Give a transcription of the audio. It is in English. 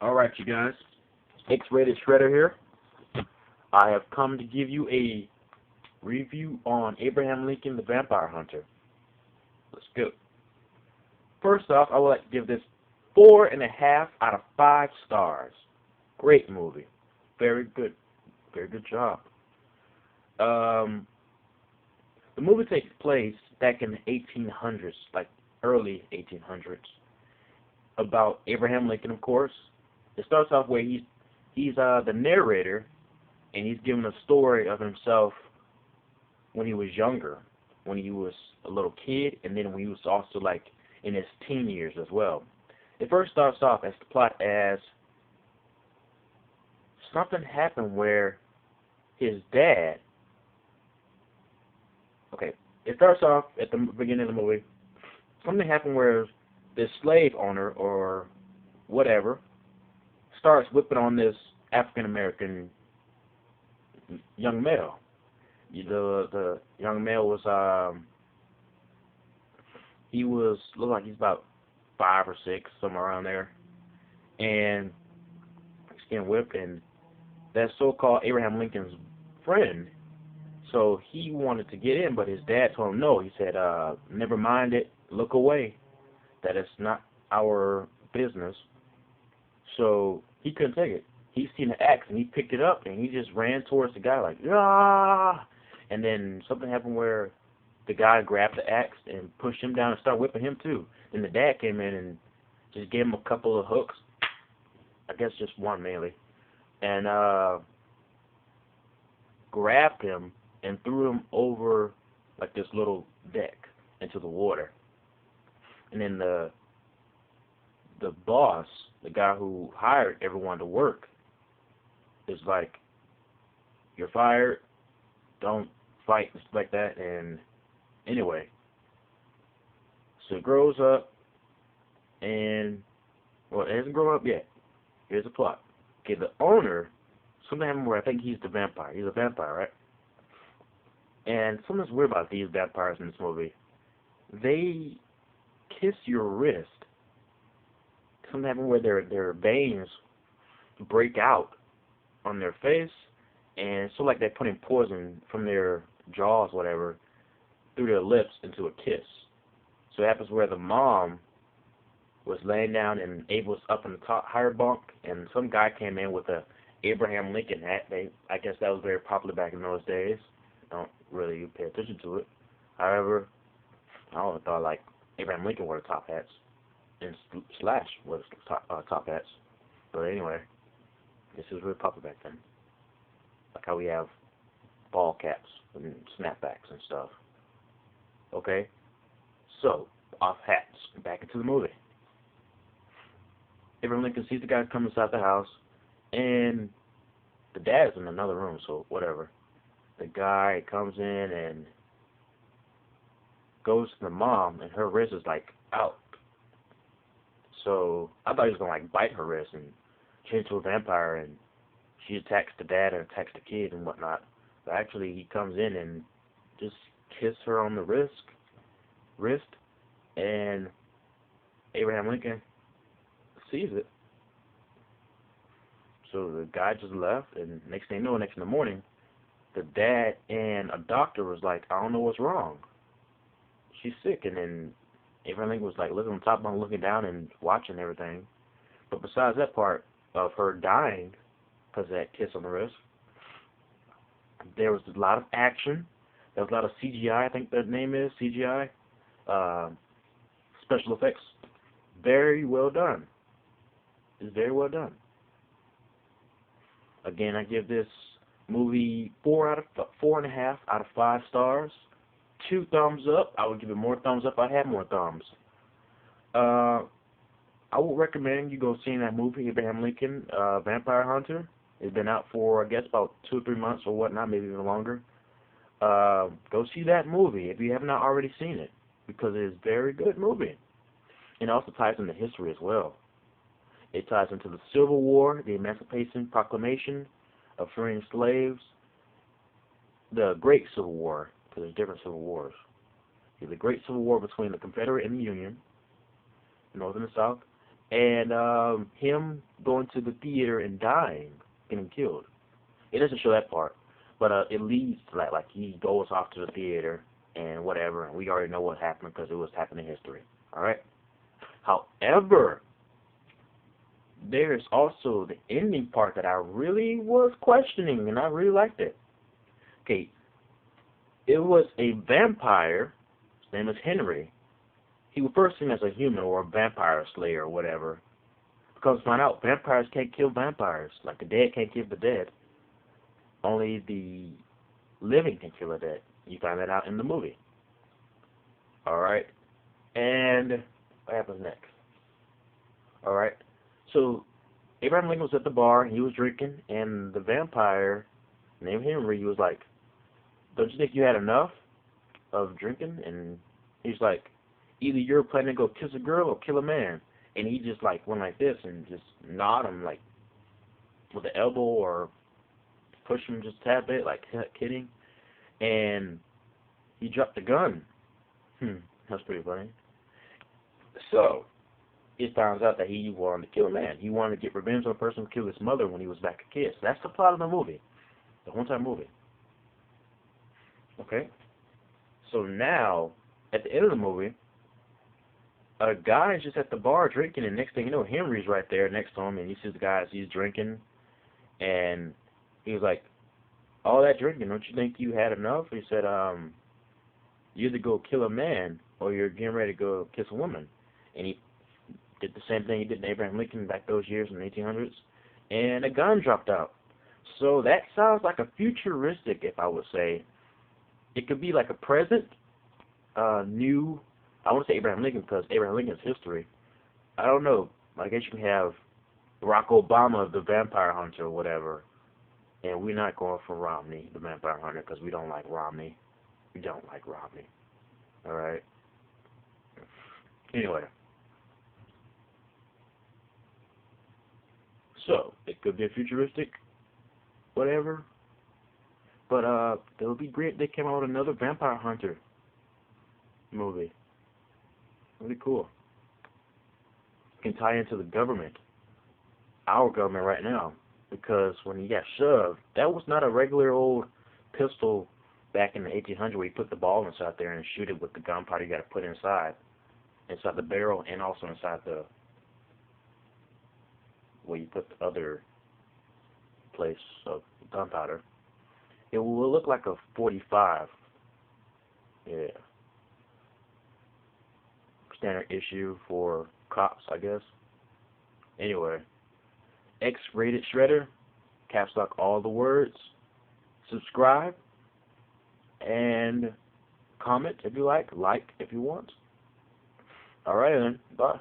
Alright, you guys. X-Rated Shredder here. I have come to give you a review on Abraham Lincoln, the Vampire Hunter. Let's go. First off, I would like to give this 4.5 out of 5 stars. Great movie. Very good. Very good job. The movie takes place back in the 1800s, like early 1800s, about Abraham Lincoln, of course. It starts off where he's the narrator, and he's giving a story of himself when he was younger, when he was a little kid, and then when he was also like in his teen years as well. It first starts off as the plot as something happened where his dad. Okay, it starts off at the beginning of the movie. Something happened where this slave owner or whatever starts whipping on this African American young male. The young male was looked like he's about 5 or 6, somewhere around there, and he's getting whipped, and that's so-called Abraham Lincoln's friend. So he wanted to get in, but his dad told him no. He said, "Never mind it. Look away. That is not our business." So he couldn't take it. He seen the axe, and he picked it up, and he just ran towards the guy like, "Ah!" And then something happened where the guy grabbed the axe and pushed him down and started whipping him too. Then the dad came in and just gave him a couple of hooks. I guess just one mainly. And grabbed him and threw him over like this little deck into the water. And then the boss, the guy who hired everyone to work, is like, "You're fired. Don't fight," and stuff like that. And anyway, so it grows up, and well, it hasn't grown up yet. Here's the plot. Okay, the owner, something happened where I think he's the vampire. He's a vampire, right? And something's weird about these vampires in this movie. They kiss your wrist. Something happened where their veins break out on their face, and so like they're putting poison from their jaws, whatever, through their lips into a kiss. So it happens where the mom was laying down and Abe was up in the top higher bunk, and some guy came in with a Abraham Lincoln hat. I guess that was very popular back in those days. Don't really pay attention to it. However, I always thought like Abraham Lincoln wore the top hats and Slash wore the top hats. But anyway, this was really popular back then. Like how we have ball caps and snapbacks and stuff. Okay, so off hats, back into the movie. Abraham Lincoln sees the guy come inside the house, and the dad's in another room, so whatever. The guy comes in and goes to the mom, and her wrist is like out. So I thought he was gonna like bite her wrist and change to a vampire, and she attacks the dad and attacks the kid and whatnot. But actually, he comes in and just kisses her on the wrist, and Abraham Lincoln sees it. So the guy just left, and next thing you know, next in the morning, the dad and a doctor was like, "I don't know what's wrong. She's sick." And then Abraham Lincoln was like living on top bunk, looking down and watching everything. But besides that part of her dying because of that kiss on the wrist, there was a lot of action. There was a lot of CGI. I think the name is CGI. Special effects. Very well done. It's very well done. Again, I give this movie 4.5 out of 5 stars. 2 thumbs up. I would give it more thumbs up if I had more thumbs. I would recommend you go see that movie, Abraham Lincoln, Vampire Hunter. It's been out for, I guess, about 2 or 3 months or whatnot, maybe even longer. Go see that movie if you have not already seen it, because it is a very good movie. It also ties into history as well. It ties into the Civil War, the Emancipation Proclamation of freeing slaves, the Great Civil War, because there's different Civil Wars. The Great Civil War between the Confederate and the Union, North and the South, and him going to the theater and dying, getting killed. It doesn't show that part, but it leads to like he goes off to the theater and whatever, and we already know what happened because it was happening in history. All right. However, there's also the ending part that I really was questioning, and I really liked it. Okay, it was a vampire. His name is Henry. He was first seen as a human or a vampire slayer or whatever. Because find out vampires can't kill vampires. Like the dead can't kill the dead. Only the living can kill the dead. You find that out in the movie. Alright. And what happens next? Alright. So Abraham Lincoln was at the bar, he was drinking, and the vampire named Henry was like, "Don't you think you had enough of drinking?" And he's like, "Either you're planning to go kiss a girl or kill a man." And he just like went like this and just nod him like with the elbow or push him just a tad bit, like kidding. And he dropped the gun. That's pretty funny. So it finds out that he wanted to kill a man. He wanted to get revenge on a person who killed his mother when he was back a kid. So that's the plot of the movie. The whole entire movie. Okay? So now, at the end of the movie, a guy is just at the bar drinking, and next thing you know, Henry's right there next to him, and he sees the guy as he's drinking, and he was like, "All that drinking, don't you think you had enough?" He said, "You either go kill a man, or you're getting ready to go kiss a woman." And he did the same thing he did to Abraham Lincoln back those years in the 1800s, and a gun dropped out. So that sounds like a futuristic, if I would say. It could be like a present, new, I want to say Abraham Lincoln because Abraham Lincoln's history. I don't know. I guess you can have Barack Obama, the vampire hunter or whatever. And we're not going for Romney, the vampire hunter, because we don't like Romney. We don't like Romney. Alright? Anyway. So, it could be a futuristic, whatever. But, it would be great if they came out with another vampire hunter movie. Really cool. Can tie into the government. Our government right now. Because when he got shoved, that was not a regular old pistol back in the 1800s where you put the ball inside there and shoot it with the gunpowder you got to put inside the barrel and also inside the where you put the other place of gunpowder. It will look like a 45. Yeah. Standard issue for cops, I guess. Anyway. X-Rated Shredder. Caps lock all the words. Subscribe. And comment if you like if you want. Alright then. Bye.